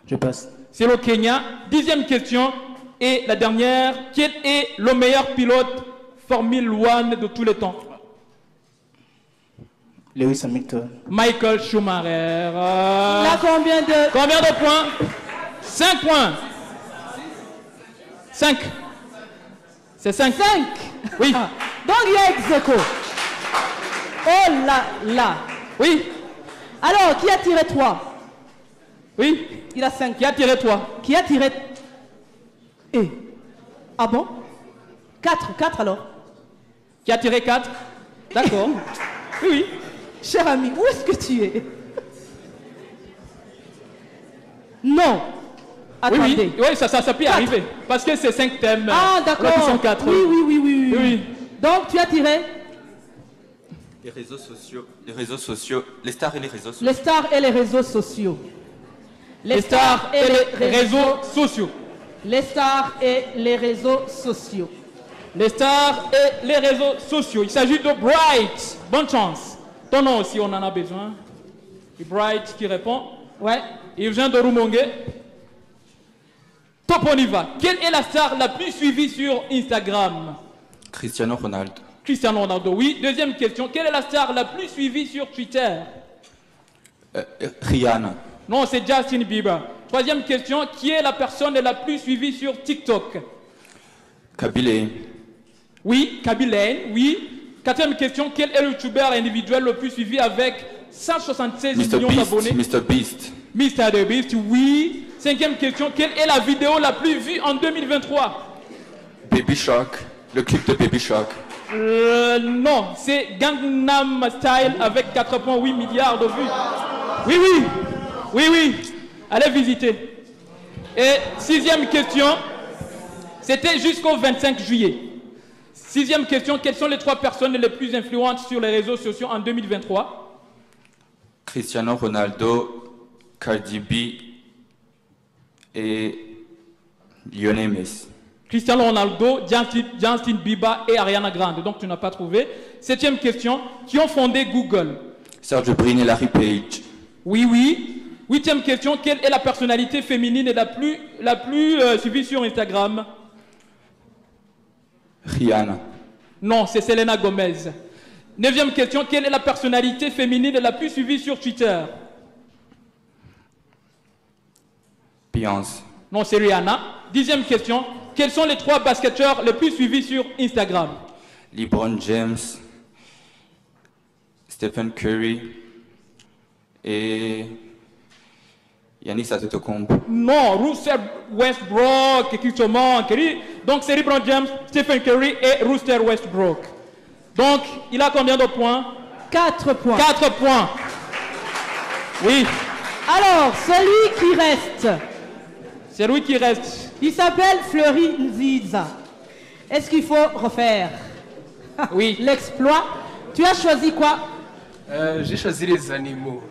Speaker 10: Je passe.
Speaker 1: C'est le Kenya. Dixième question. Et la dernière. Quel est le meilleur pilote Formule 1 de tous les temps?
Speaker 10: Lewis Hamilton.
Speaker 1: Michael Schumacher.
Speaker 4: Il a combien de...
Speaker 1: Combien de points? 5 points. 5. C'est 5.
Speaker 4: 5.
Speaker 1: Oui.
Speaker 4: Donc il y a ex-aequo. Oh là là.
Speaker 1: Oui.
Speaker 4: Alors, qui a tiré 3?
Speaker 1: Oui.
Speaker 4: Il a 5.
Speaker 1: Qui a tiré 3?
Speaker 4: Qui a tiré... Et. Ah bon? 4. 4 alors.
Speaker 1: Qui a tiré 4? D'accord. Oui, oui.
Speaker 4: Cher ami, où est-ce que tu es? Non. Attendez.
Speaker 1: Oui, oui, oui, ça peut arriver. Parce que c'est 5 thèmes.
Speaker 4: Ah, d'accord.
Speaker 1: Là, qui sont 4.
Speaker 4: Oui. Donc, tu as tiré?
Speaker 11: Les réseaux sociaux, les stars et les réseaux sociaux.
Speaker 4: Les stars et les réseaux sociaux.
Speaker 1: Les stars et les réseaux sociaux.
Speaker 4: Les stars et les réseaux sociaux.
Speaker 1: Les stars et les réseaux sociaux. Il s'agit de Bright. Bonne chance. Ton nom aussi, on en a besoin. Et Bright qui répond.
Speaker 4: Ouais.
Speaker 1: Il vient de Rumongue. Top, on y va. Quelle est la star la plus suivie sur Instagram?
Speaker 11: Cristiano Ronaldo.
Speaker 1: Cristiano Ronaldo, oui. Deuxième question. Quelle est la star la plus suivie sur Twitter?
Speaker 11: Rihanna.
Speaker 1: Non, c'est Justin Bieber. Troisième question. Qui est la personne la plus suivie sur TikTok?
Speaker 11: Kaby.
Speaker 1: Oui, Kaby Lane, oui. Quatrième question. Quel est le youtubeur individuel le plus suivi avec 176 millions d'abonnés?
Speaker 11: Mr Beast.
Speaker 1: Mr Beast, oui. Cinquième question. Quelle est la vidéo la plus vue en 2023?
Speaker 11: Baby Shark. Le clip de Baby Shark.
Speaker 1: Non, c'est Gangnam Style avec 4,8 milliards de vues. Oui. Allez visiter. Et sixième question. C'était jusqu'au 25 juillet. 6e question, quelles sont les 3 personnes les plus influentes sur les réseaux sociaux en 2023?
Speaker 11: Cristiano Ronaldo, Cardi B et Lionel Messi.
Speaker 1: Cristiano Ronaldo, Justin Bieber et Ariana Grande. Donc tu n'as pas trouvé. 7e question, qui ont fondé Google?
Speaker 11: Sergey Brin et Larry Page.
Speaker 1: Oui, oui. 8e question, quelle est la personnalité féminine la plus suivie sur Instagram?
Speaker 11: Rihanna.
Speaker 1: Non, c'est Selena Gomez. 9e question, quelle est la personnalité féminine la plus suivie sur Twitter?
Speaker 11: Beyoncé.
Speaker 1: Non, c'est Rihanna. 10e question, quels sont les 3 basketteurs les plus suivis sur Instagram?
Speaker 11: LeBron James, Stephen Curry et Giannis Antetokounmpo.
Speaker 1: Non, Russell Westbrook, effectivement. Donc c'est LeBron James, Stephen Curry et Russell Westbrook. Donc il a combien de points?
Speaker 4: 4 points.
Speaker 1: 4 points. Oui.
Speaker 4: Alors, celui qui reste.
Speaker 1: C'est lui qui reste.
Speaker 4: Il s'appelle Fleury Nziza. Est-ce qu'il faut refaire?
Speaker 1: Oui.
Speaker 4: L'exploit. Tu as choisi quoi?
Speaker 8: J'ai choisi les animaux.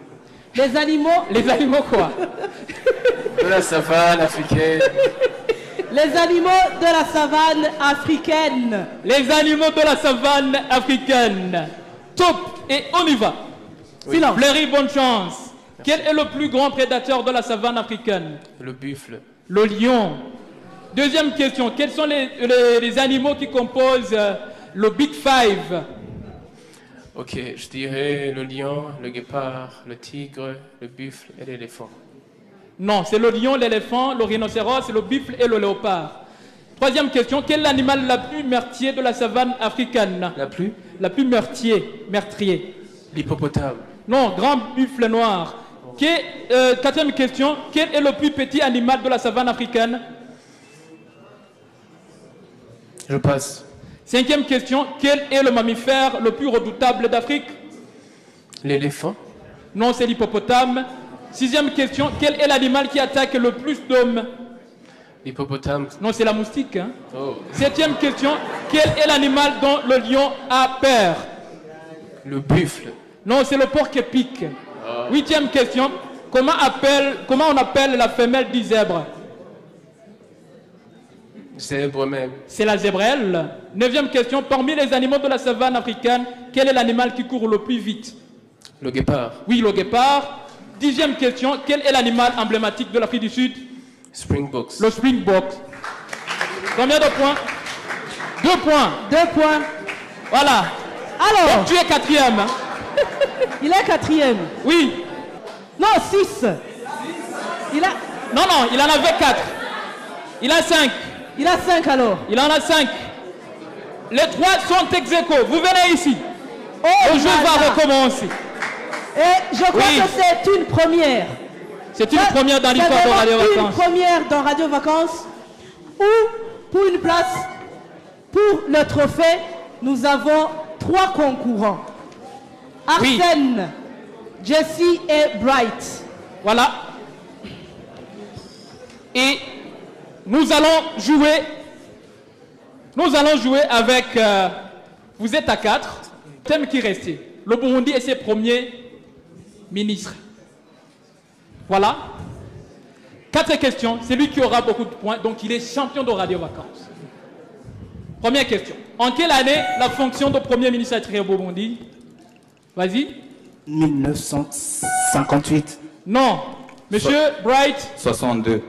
Speaker 4: Les animaux?
Speaker 1: Les animaux quoi?
Speaker 8: De la savane africaine.
Speaker 4: Les animaux de la savane africaine.
Speaker 1: Les animaux de la savane africaine. Top. Et on y va.
Speaker 8: Oui.
Speaker 1: Silence. Fleury, bonne chance. Quel est le plus grand prédateur de la savane africaine?
Speaker 8: Le buffle.
Speaker 1: Le lion. 2e question. Quels sont les animaux qui composent le Big Five?
Speaker 8: Ok, je dirais le lion, le guépard, le tigre, le buffle et l'éléphant.
Speaker 1: Non, c'est le lion, l'éléphant, le rhinocéros, le buffle et le léopard. 3e question. Quel est l'animal la plus meurtrier de la savane africaine? La plus meurtrier.
Speaker 8: L'hippopotame.
Speaker 1: Non, grand buffle noir. 4e question. Quel est le plus petit animal de la savane africaine?
Speaker 8: Je passe.
Speaker 1: 5e question. Quel est le mammifère le plus redoutable d'Afrique?
Speaker 8: L'éléphant.
Speaker 1: Non, c'est l'hippopotame. 6e question. Quel est l'animal qui attaque le plus d'hommes?
Speaker 8: L'hippopotame.
Speaker 1: Non, c'est la moustique. Hein?
Speaker 8: Oh.
Speaker 1: 7e question. Quel est l'animal dont le lion a peur?
Speaker 8: Le buffle.
Speaker 1: Non, c'est le porc-épic. 8e question. Comment on appelle la femelle du zèbre?
Speaker 8: Zèbre même.
Speaker 1: C'est la zébrelle. 9e question. Parmi les animaux de la savane africaine, quel est l'animal qui court le plus vite?
Speaker 8: Le guépard.
Speaker 1: Oui, le guépard. 10e question. Quel est l'animal emblématique de l'Afrique du Sud?
Speaker 8: Springbok.
Speaker 1: Le springbok. Combien de points? 2 points.
Speaker 4: 2 points.
Speaker 1: Voilà.
Speaker 4: Alors.
Speaker 1: Donc, tu es 4e.
Speaker 4: Il est 4e.
Speaker 1: Oui.
Speaker 4: Non, 6.
Speaker 1: Non, il en avait 4. Il a 5.
Speaker 4: Il a 5 alors.
Speaker 1: Il en a 5. Les 3 sont ex aequo. Vous venez ici. Le jeu va recommencer.
Speaker 4: Et je crois que c'est une première.
Speaker 1: C'est une première dans l'histoire de Radio Vacances.
Speaker 4: Une première dans Radio Vacances où, pour une place, pour le trophée, nous avons 3 concurrents. Arsène, Jessie et Bright.
Speaker 1: Voilà. Et nous allons jouer avec... vous êtes à 4. Thème qui restait. Le Burundi et ses premiers ministres. Voilà. 4 questions. C'est lui qui aura beaucoup de points. Donc il est champion de Radio Vacances. Première question. En quelle année la fonction de Premier ministre a été créée au Burundi? Vas-y.
Speaker 10: 1958.
Speaker 1: Non. Monsieur Bright.
Speaker 11: 62.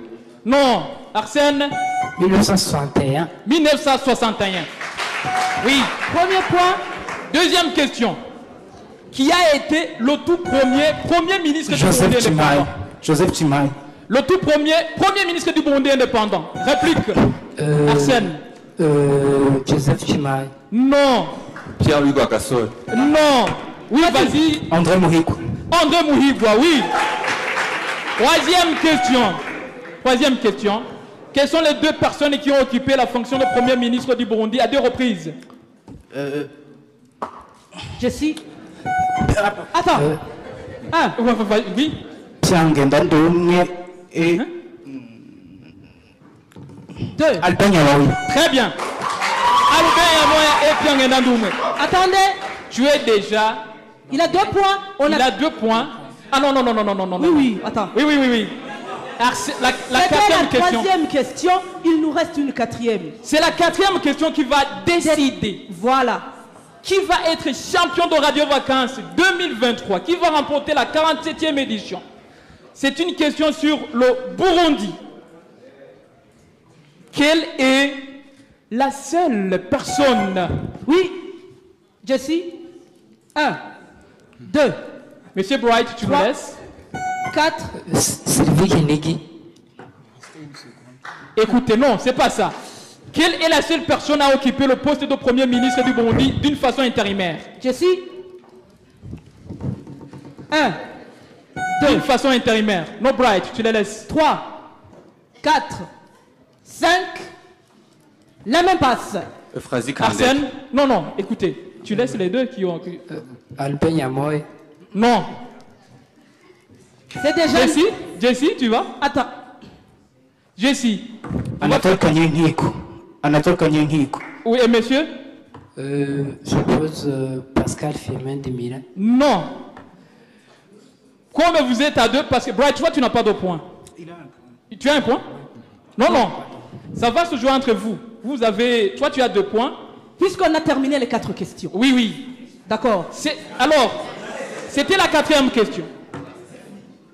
Speaker 1: Non. Arsène.
Speaker 9: 1961.
Speaker 1: 1961. Oui.
Speaker 4: Premier point.
Speaker 1: 2e question. Qui a été le tout premier ministre du Burundi indépendant?
Speaker 10: Joseph Chimaï.
Speaker 1: Le tout premier ministre du Burundi indépendant. Réplique. Arsène.
Speaker 9: Joseph Chimaï.
Speaker 1: Non.
Speaker 11: Pierre-Louis Gasol.
Speaker 1: Non. Oui, vas-y.
Speaker 10: André Muhigwa.
Speaker 1: André Muhigwa, oui. 3e question. Quelles sont les 2 personnes qui ont occupé la fonction de Premier ministre du Burundi à 2 reprises?
Speaker 4: Jessie. Attends.
Speaker 1: Oui.
Speaker 10: Pierre Ngendandouné et...
Speaker 4: 2.
Speaker 10: Albin Yawawi.
Speaker 1: Très bien. Albin Yawawi et
Speaker 4: Attendez.
Speaker 1: Tu es déjà...
Speaker 4: Il a 2 points.
Speaker 1: Il a 2 points. Ah non, non, non, non, non, non, non.
Speaker 4: Oui, attends.
Speaker 1: Oui, oui, oui, oui. La quatrième question.
Speaker 4: Troisième question, il nous reste une 4e.
Speaker 1: C'est la 4e question qui va décider.
Speaker 4: Voilà.
Speaker 1: Qui va être champion de Radio Vacances 2023? Qui va remporter la 47e édition? C'est une question sur le Burundi. Quelle est la seule personne?
Speaker 4: Oui, Jessie. 1, 2.
Speaker 1: Monsieur Bright, tu me laisses.
Speaker 4: 4.
Speaker 9: Sylvie Kenegi.
Speaker 1: Écoutez, non, c'est pas ça. Quelle est la seule personne à occuper le poste de Premier ministre du Burundi d'une façon intérimaire?
Speaker 4: Jessie. 1, 2.
Speaker 1: D'une façon intérimaire. No Bright, tu les laisses.
Speaker 4: 3, 4, 5. La même passe.
Speaker 11: Euphrasie Kandek.
Speaker 1: Arsène? Non, non, écoutez. Tu laisses les deux qui ont...
Speaker 9: Albin Yamoy.
Speaker 1: Non.
Speaker 4: C'est déjà...
Speaker 1: Jessie? Jessie, tu vas?
Speaker 4: Attends.
Speaker 1: Jessie.
Speaker 10: Anatole Kanyengiku. Anatole Kanyengiku.
Speaker 1: Oui, et monsieur?
Speaker 9: Je pose Pascal Firmin de Milan.
Speaker 1: Non. Comme vous êtes à 2, parce que Bright, toi, tu n'as pas de points.
Speaker 10: Il a un point.
Speaker 1: Tu as un point? Non, non. Ça va se jouer entre vous. Vous avez... Toi, tu as 2 points.
Speaker 4: Puisqu'on a terminé les 4 questions.
Speaker 1: Oui, oui.
Speaker 4: D'accord.
Speaker 1: Alors, c'était la 4e question.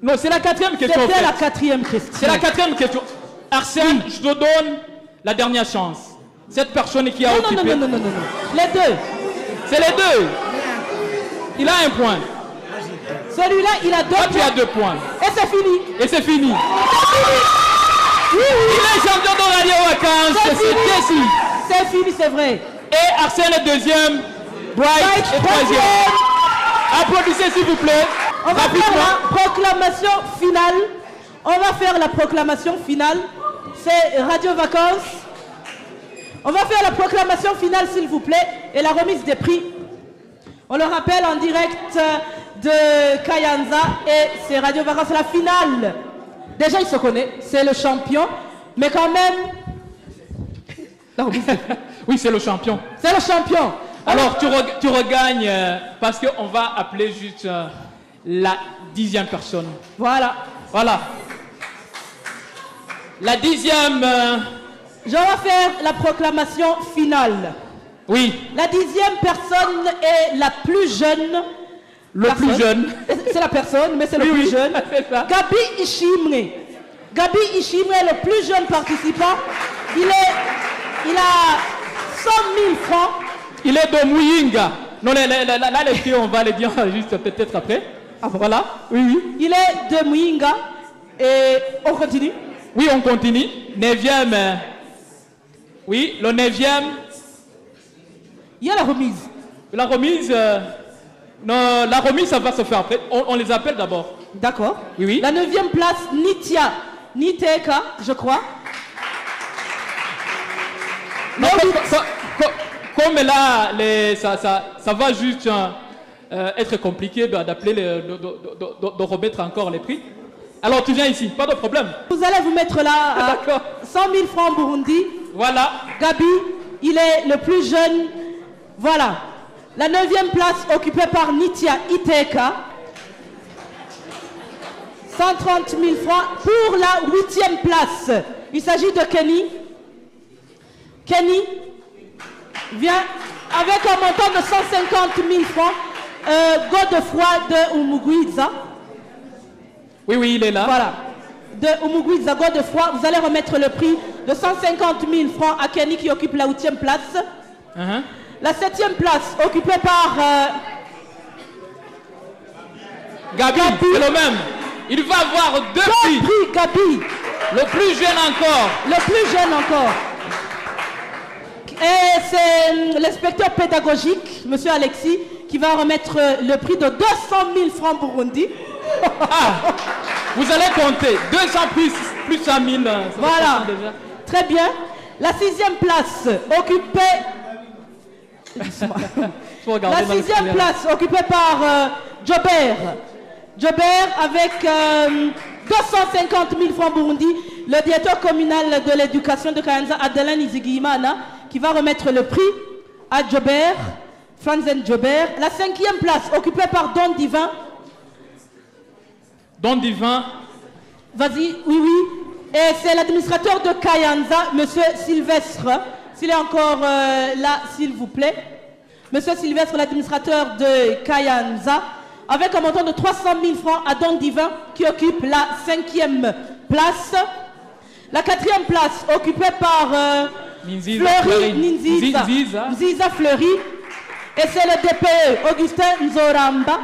Speaker 1: Non, c'est la 4e question.
Speaker 4: C'était la 4e question.
Speaker 1: C'est la 4e question. Arsène, je te donne la dernière chance. Cette personne qui a occupé...
Speaker 4: Non, non, non, non, non, non. Les deux.
Speaker 1: C'est les deux. Il a un point.
Speaker 4: Celui-là, il a 2 points.
Speaker 1: Toi, tu as 2 points.
Speaker 4: Et c'est fini.
Speaker 1: Et c'est fini.
Speaker 4: Oui, oui.
Speaker 1: Il est champion de Radio Vacances. C'est Jessie.
Speaker 4: C'est fini, c'est vrai.
Speaker 1: Et Arsène est 2e. Bright est 3e. Applaudissez s'il vous plaît.
Speaker 4: On va faire la proclamation finale. On va faire la proclamation finale. C'est Radio Vacances. On va faire la proclamation finale s'il vous plaît. Et la remise des prix. On le rappelle en direct de Kayanza. Et c'est Radio Vacances la finale. Déjà il se connaît. C'est le champion. Mais quand même... La remise des prix.
Speaker 1: Oui, c'est le champion.
Speaker 4: C'est le champion.
Speaker 1: Alors, tu regagnes parce qu'on va appeler juste la 10e personne.
Speaker 4: Voilà.
Speaker 1: Voilà. La 10e...
Speaker 4: Je vais faire la proclamation finale.
Speaker 1: Oui.
Speaker 4: La 10e personne est la plus jeune.
Speaker 1: Le plus jeune.
Speaker 4: C'est la personne, mais c'est le plus jeune. Gabi Ishimwe. Gabi Ishimwe est le plus jeune participant. Il a 100 000 francs.
Speaker 1: Il est de Muyinga. Non, là, les filles, on va les dire juste peut-être après.
Speaker 4: Ah bon.
Speaker 1: Voilà. Oui, oui.
Speaker 4: Il est de Muyinga. Et on continue.
Speaker 1: Oui, on continue. 9e. Oui, le 9e.
Speaker 4: Il y a la remise.
Speaker 1: La remise. Non, la remise, ça va se faire après. On les appelle d'abord.
Speaker 4: D'accord.
Speaker 1: Oui, oui.
Speaker 4: La 9e place, Nitya. Niteka, je crois.
Speaker 1: Non, comme là, ça va juste être compliqué d'appeler, de remettre encore les prix. Alors tu viens ici, pas de problème.
Speaker 4: Vous allez vous mettre là à 100 000 francs Burundi.
Speaker 1: Voilà.
Speaker 4: Gabi, il est le plus jeune. Voilà. La 9e place occupée par Nitya Iteka. 130 000 francs pour la 8e place. Il s'agit de Kenny. Kenny vient avec un montant de 150 000 francs. Godefroy de Umugwiza.
Speaker 1: Oui, oui, il est là.
Speaker 4: Voilà. De Umugwiza Godefroy, vous allez remettre le prix de 150 000 francs à Kenny qui occupe la 8e place. La 7e place occupée par...
Speaker 1: Gabi, c'est le même. Il va avoir 2 prix.
Speaker 4: Gabi.
Speaker 1: Le plus jeune encore.
Speaker 4: Le plus jeune encore. Et c'est l'inspecteur pédagogique, monsieur Alexis, qui va remettre le prix de 200 000 francs Burundi.
Speaker 1: Ah, vous allez compter. 200 plus 100 000.
Speaker 4: Voilà. Déjà. Très bien. La 6e place occupée... La 6e place occupée par Jobert. Jobert avec 250 000 francs Burundi. Le directeur communal de l'éducation de Kayanza, Adeline Izigimana, qui va remettre le prix à Jobert, Franzen Jobert. La 5e place occupée par Don Divin.
Speaker 1: Don Divin.
Speaker 4: Vas-y, oui, oui. Et c'est l'administrateur de Kayanza, Monsieur Sylvestre. S'il est encore là, s'il vous plaît. Monsieur Sylvestre, l'administrateur de Kayanza, avec un montant de 300 000 francs à Don Divin, qui occupe la 5e place. La 4e place, occupée par Fleury Nziza Fleury. Et c'est le DPE, Augustin Nzoramba,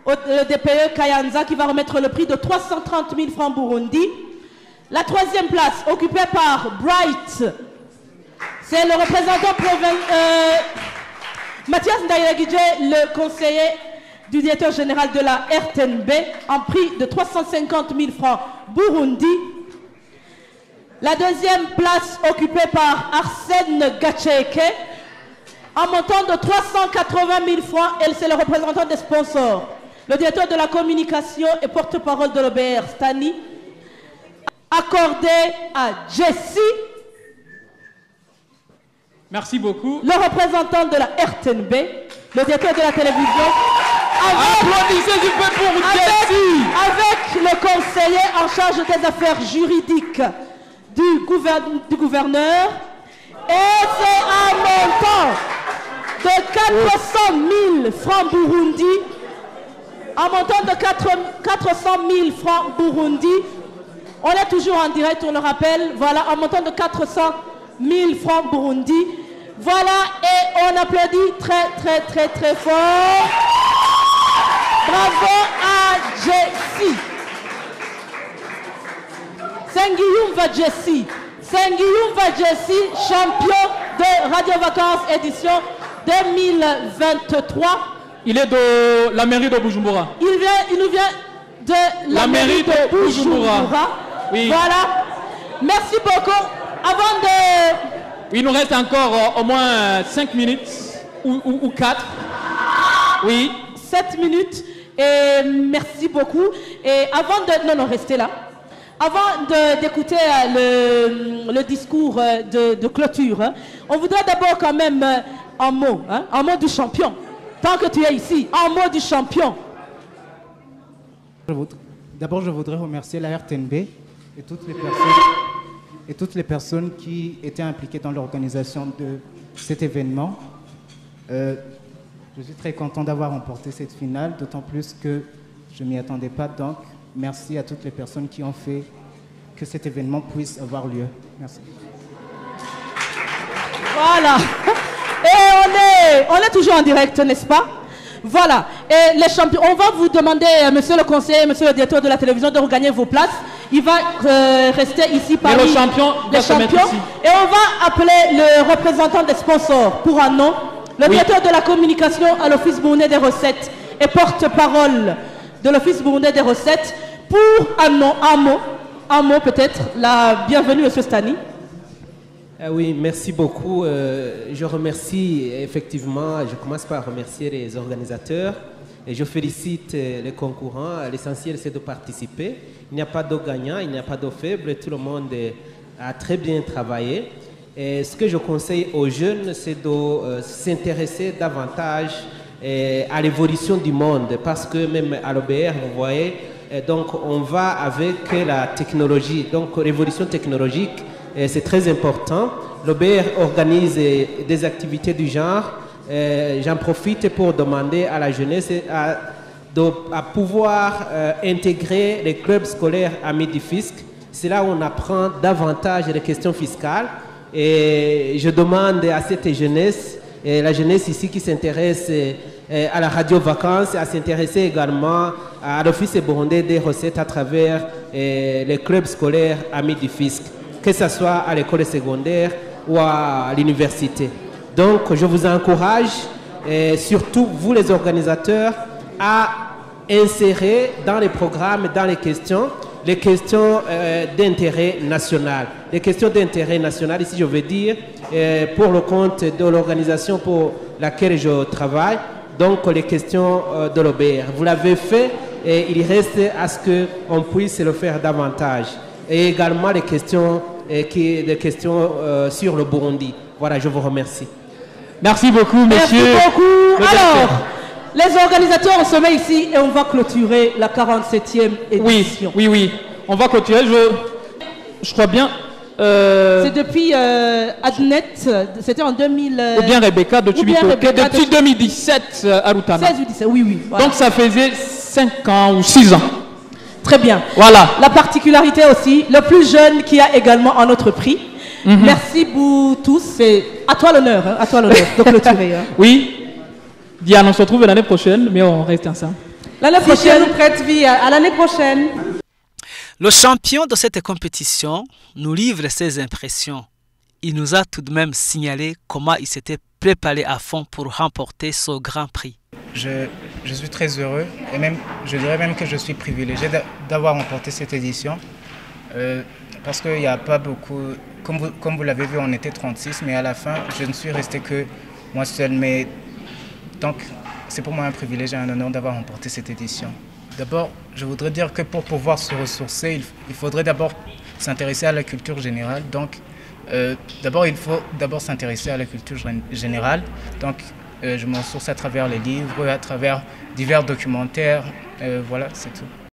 Speaker 4: le DPE Kayanza, qui va remettre le prix de 330 000 francs Burundi. La 3e place, occupée par Bright, c'est le représentant Mathias Ndayiragidje, le conseiller du directeur général de la RTNB, en prix de 350 000 francs Burundi. La 2e place, occupée par Arsène Gacheke, en montant de 380 000 francs, et c'est le représentant des sponsors. Le directeur de la communication et porte-parole de l'OBR, Stani, accordé à Jessie.
Speaker 1: Merci beaucoup.
Speaker 4: Le représentant de la RTNB, le directeur de la télévision.
Speaker 1: Applaudissez du peu pour Jessie.
Speaker 4: Avec le conseiller en charge des affaires juridiques du gouverneur. Et c'est un montant de 400 000 francs Burundi. Un montant de 400 000 francs Burundi. On est toujours en direct, on le rappelle. Voilà, un montant de 400 000 francs Burundi. Voilà, et on applaudit très fort. Bravo à Jessie. Sengiyumva Jessie. Sengiyumva Jessie, champion de Radio Vacances édition 2023.
Speaker 1: Il est de la mairie de Bujumbura.
Speaker 4: Il nous vient de la mairie de Bujumbura.
Speaker 1: Oui.
Speaker 4: Voilà. Merci beaucoup. Avant de...
Speaker 1: Il nous reste encore au moins 5 minutes ou 4. Oui.
Speaker 4: 7 minutes. Et merci beaucoup. Et avant de... Non, restez là. Avant d'écouter le discours de clôture, hein, on voudrait d'abord quand même un mot du champion. Tant que tu es ici, un mot du champion.
Speaker 10: D'abord, je voudrais remercier la RTNB et toutes les personnes qui étaient impliquées dans l'organisation de cet événement. Je suis très content d'avoir remporté cette finale, d'autant plus que je ne m'y attendais pas. Donc, merci à toutes les personnes qui ont fait que cet événement puisse avoir lieu. Merci.
Speaker 4: Voilà. Et on est toujours en direct, n'est-ce pas? Voilà. Et les champions, on va vous demander, monsieur le conseiller, monsieur le directeur de la télévision, de regagner vos places. Il va rester ici parmi
Speaker 1: les champions.
Speaker 4: Et on va appeler le représentant des sponsors pour un nom. Le directeur de la communication à l'Office burundais des recettes et porte-parole de l'Office burundais des recettes pour un mot peut-être. La bienvenue, monsieur Stani.
Speaker 12: Oui, merci beaucoup. Je remercie effectivement, je commence par remercier les organisateurs et je félicite les concurrents. L'essentiel, c'est de participer. Il n'y a pas de gagnant, il n'y a pas de faible, tout le monde a très bien travaillé. Et ce que je conseille aux jeunes, c'est de s'intéresser davantage à l'évolution du monde, parce que même à l'OBR, vous voyez, donc on va avec la technologie, donc l'évolution technologique. C'est très important. L'OBR organise des activités du genre. J'en profite pour demander à la jeunesse à pouvoir intégrer les clubs scolaires Amis du Fisc. C'est là où on apprend davantage les questions fiscales. Et je demande à cette jeunesse, la jeunesse ici qui s'intéresse à la radio vacances, à s'intéresser également à l'Office burundais des recettes à travers les clubs scolaires Amis du Fisc, que ce soit à l'école secondaire ou à l'université. Donc, je vous encourage, surtout vous les organisateurs, à insérer dans les programmes, dans les questions d'intérêt national. Les questions d'intérêt national, ici je veux dire, pour le compte de l'organisation pour laquelle je travaille, donc les questions de l'OBR. Vous l'avez fait et il reste à ce qu'on puisse le faire davantage. Et également les questions sur le Burundi. Voilà, je vous remercie.
Speaker 1: Merci beaucoup, messieurs.
Speaker 4: Merci beaucoup. Alors, les organisateurs, on se met ici et on va clôturer la 47e édition.
Speaker 1: Oui. On va clôturer, je crois bien.
Speaker 4: C'est depuis Adnet, c'était en 2000.
Speaker 1: Ou bien Rebecca de Chubito, depuis 2017 à Rutana.
Speaker 4: 16 ou 17, oui. Voilà.
Speaker 1: Donc ça faisait 5 ans ou 6 ans.
Speaker 4: Très bien.
Speaker 1: Voilà.
Speaker 4: La particularité aussi, le plus jeune qui a également un autre prix. Merci vous tous. C'est à toi l'honneur, de clôturer.
Speaker 1: Oui. Diane, on se retrouve l'année prochaine, mais on reste ensemble.
Speaker 4: L'année prochaine, nous prête vie. À l'année prochaine.
Speaker 13: Le champion de cette compétition nous livre ses impressions. Il nous a tout de même signalé comment il s'était préparé à fond pour remporter ce grand prix.
Speaker 10: Je suis très heureux et même, je dirais même que je suis privilégié d'avoir remporté cette édition parce qu'il n'y a pas beaucoup, comme vous l'avez vu, on était 36, mais à la fin, je ne suis resté que moi seul. Mais donc, c'est pour moi un privilège et un honneur d'avoir remporté cette édition. D'abord, je voudrais dire que pour pouvoir se ressourcer, il faudrait d'abord s'intéresser à la culture générale. Donc, d'abord, il faut s'intéresser à la culture générale. Donc, je me ressource à travers les livres, à travers divers documentaires. Voilà, c'est tout.